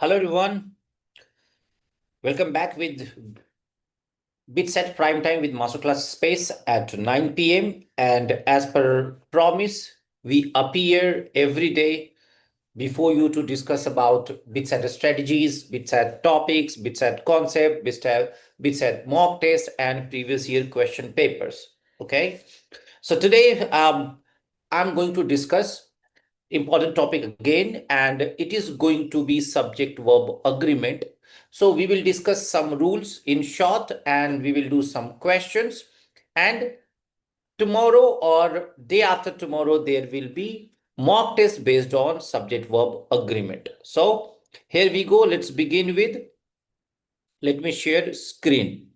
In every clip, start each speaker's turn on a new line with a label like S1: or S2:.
S1: Hello everyone, welcome back with BITSAT Prime Time with Masterclass Space at 9 p.m. And as per promise, we appear every day before you to discuss about BITSAT strategies, BITSAT topics, BITSAT concept, BITSAT mock test, and previous year question papers. Okay, so today I'm going to discuss important topic again, and it is going to be subject verb agreement. So we will discuss some rules in short, and we will do some questions, and tomorrow or day after tomorrow there will be mock test based on subject verb agreement. So here we go. Let's begin with, let me share screen.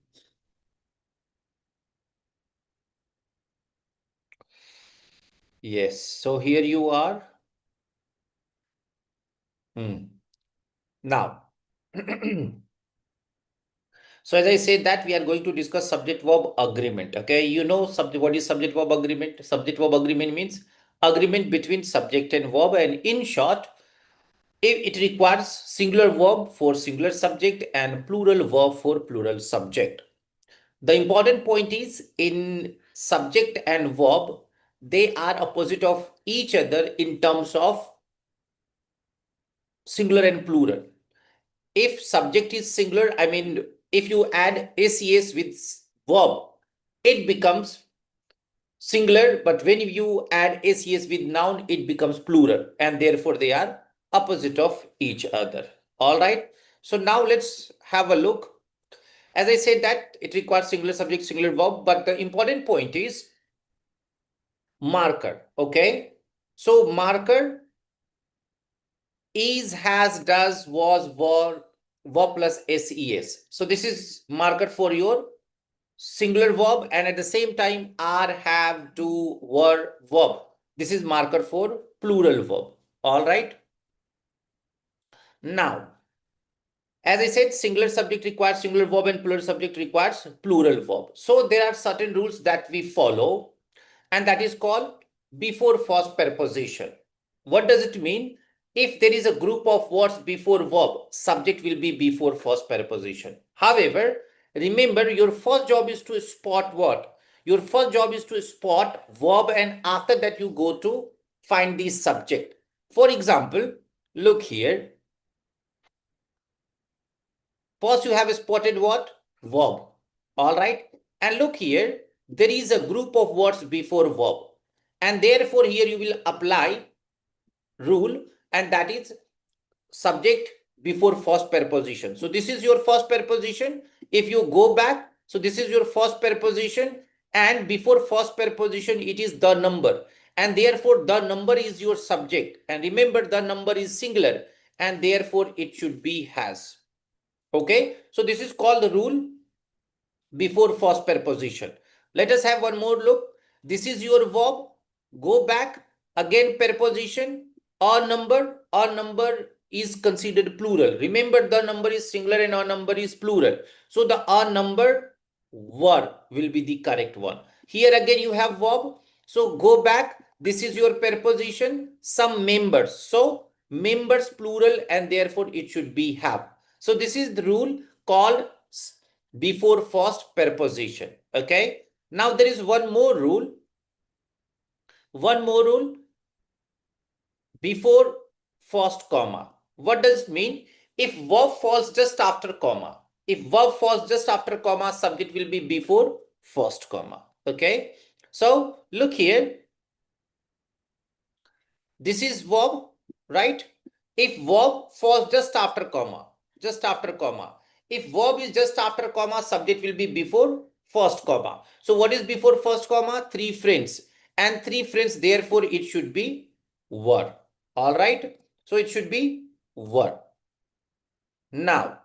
S1: Yes, so here you are. Now so as I said that we are going to discuss subject verb agreement. Okay, you know what is subject verb agreement? Subject verb agreement means agreement between subject and verb, and in short, it requires singular verb for singular subject and plural verb for plural subject. The important point is, in subject and verb, they are opposite of each other in terms of singular and plural. If subject is singular, I mean, if you add ACS with verb, it becomes singular, but when you add ACS with noun, it becomes plural, and therefore they are opposite of each other. All right. So now let's have a look. As I said that it requires singular subject, singular verb, but the important point is marker. Okay. So marker is, has, does, was, were, verb plus SES. So this is marker for your singular verb, and at the same time are, have, do, were verb. This is marker for plural verb. All right. Now, as I said, singular subject requires singular verb and plural subject requires plural verb. So there are certain rules that we follow, and that is called before first preposition. What does it mean? If there is a group of words before verb, subject will be before first preposition. However, remember, your first job is to spot what? Your first job is to spot verb, and after that you go to find the subject. For example, look here. First you have spotted what? Verb. All right. And look here, there is a group of words before verb. And therefore here you will apply rule, and that is subject before first preposition. So this is your first preposition. If you go back, so this is your first preposition, and before first preposition it is the number, and therefore the number is your subject. And remember, the number is singular, and therefore it should be has. Okay, so this is called the rule before first preposition. Let us have one more look. This is your verb. Go back again, preposition or number. Or number is considered plural. Remember, the number is singular and our number is plural. So the our number were will be the correct one. Here again you have verb. So go back. This is your preposition. Some members. So members plural, and therefore it should be have. So this is the rule called before first preposition. Okay. Now there is one more rule. One more rule before first comma. What does it mean? If verb falls just after comma, if verb falls just after comma, subject will be before first comma. Okay. So look here. This is verb, right? If verb falls just after comma, just after comma. If verb is just after comma, subject will be before first comma. So what is before first comma? Three friends. And three friends, therefore it should be were. All right. So it should be were. Now,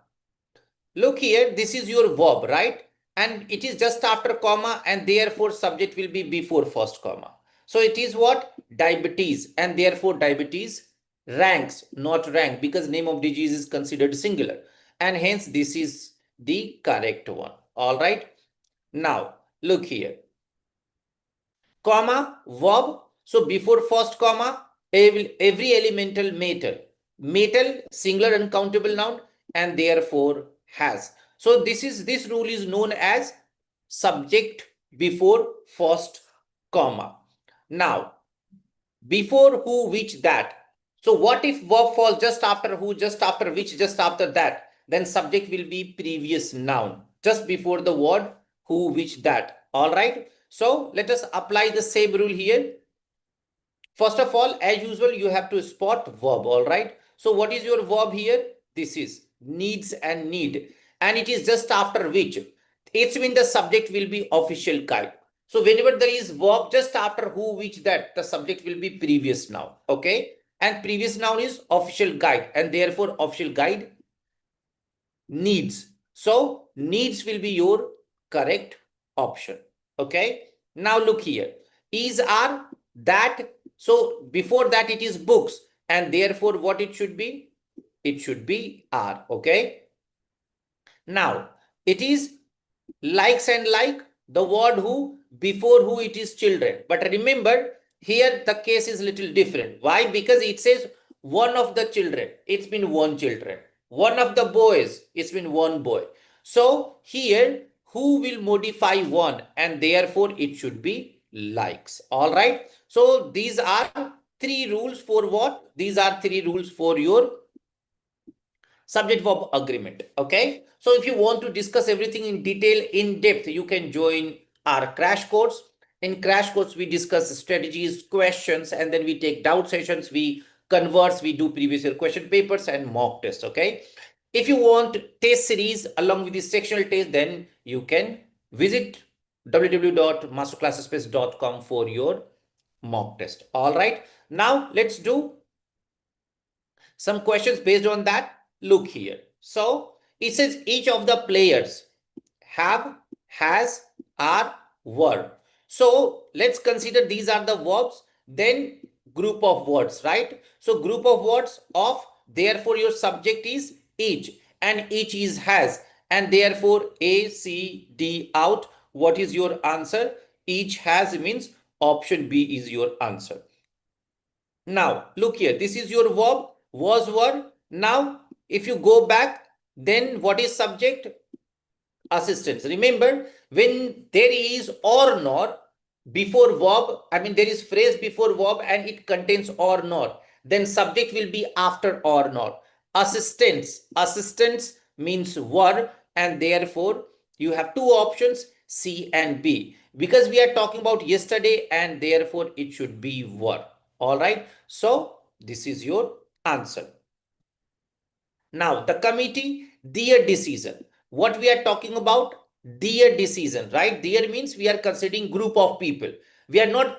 S1: look here. This is your verb, right? And it is just after comma, and therefore subject will be before first comma. So it is what? Diabetes, and therefore diabetes ranks, not rank, because name of disease is considered singular, and hence this is the correct one. All right. Now look here. Comma, verb. So before first comma, every elemental matter. metal, singular uncountable noun, and therefore has. So this rule is known as subject before first comma. Now, before who, which, that. So what if verb falls just after who, just after which, just after that? Then subject will be previous noun, just before the word who, which, that. All right. So let us apply the same rule here. First of all, as usual, you have to spot verb. All right. So what is your verb here? This is needs and need. And it is just after which. It's when the subject will be official guide. So whenever there is verb just after who, which, that, the subject will be previous noun. Okay. And previous noun is official guide. And therefore official guide needs. So needs will be your correct option. Okay. Now look here. Is, are, that. So before that it is books. And therefore what it should be? It should be are. Okay. Now it is likes and like, the word who, before who it is children. But remember, here the case is little different. Why? Because it says one of the children. It's been one children. One of the boys. It's been one boy. So here, who will modify one, and therefore it should be likes. All right. So these are three rules for what? These are three rules for your subject verb agreement. Okay. So if you want to discuss everything in detail, in depth, you can join our crash course. In crash course, we discuss strategies, questions, and then we take doubt sessions. We converse, we do previous year question papers and mock tests. Okay. If you want test series along with the sectional test, then you can visit www.masterclassspace.com for your mock test. All right. Now let's do some questions based on that. Look here. So it says each of the players have, has, are, were. So let's consider these are the verbs, then group of words, right? So group of words of, therefore your subject is each, and each is has, and therefore A, C, D out. What is your answer? Each has means option B is your answer. Now, look here. This is your verb, was, were. Now, if you go back, then what is subject? Assistance. Remember, when there is or nor before verb, I mean, there is phrase before verb and it contains or nor, then subject will be after or nor. Assistance. Assistance means were, and therefore you have two options, C and B. Because we are talking about yesterday, and therefore it should be were. All right. So this is your answer. Now the committee, their decision. What we are talking about? Their decision, right? Their means we are considering group of people. We are not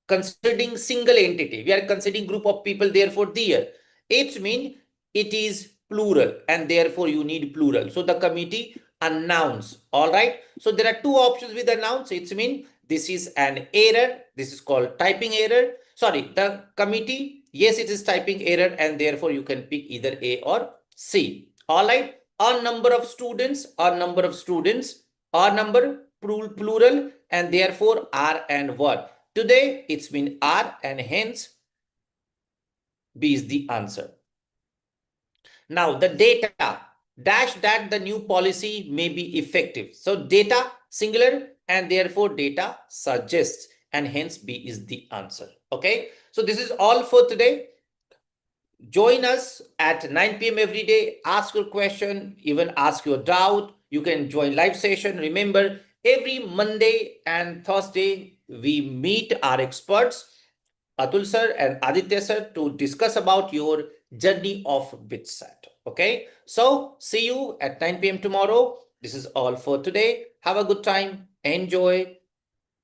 S1: considering single entity. We are considering group of people. Therefore, their. It means it is plural, and therefore you need plural. So the committee announce. All right. So there are two options with announce. It means this is an error. This is called typing error. Sorry, the committee. Yes, it is typing error, and therefore you can pick either A or C. All right. A number of students, a number of students, a number plural, and therefore are and were. Today it's been are, and hence B is the answer. Now the data dash that the new policy may be effective. So data singular, and therefore data suggests, and hence B is the answer. Okay. So this is all for today. Join us at 9 p.m. every day. Ask your question, even ask your doubt. You can join live session. Remember, every Monday and Thursday, we meet our experts, Atul sir and Aditya sir, to discuss about your journey of BITSAT. Okay. So see you at 9 p.m. tomorrow. This is all for today. Have a good time. Enjoy.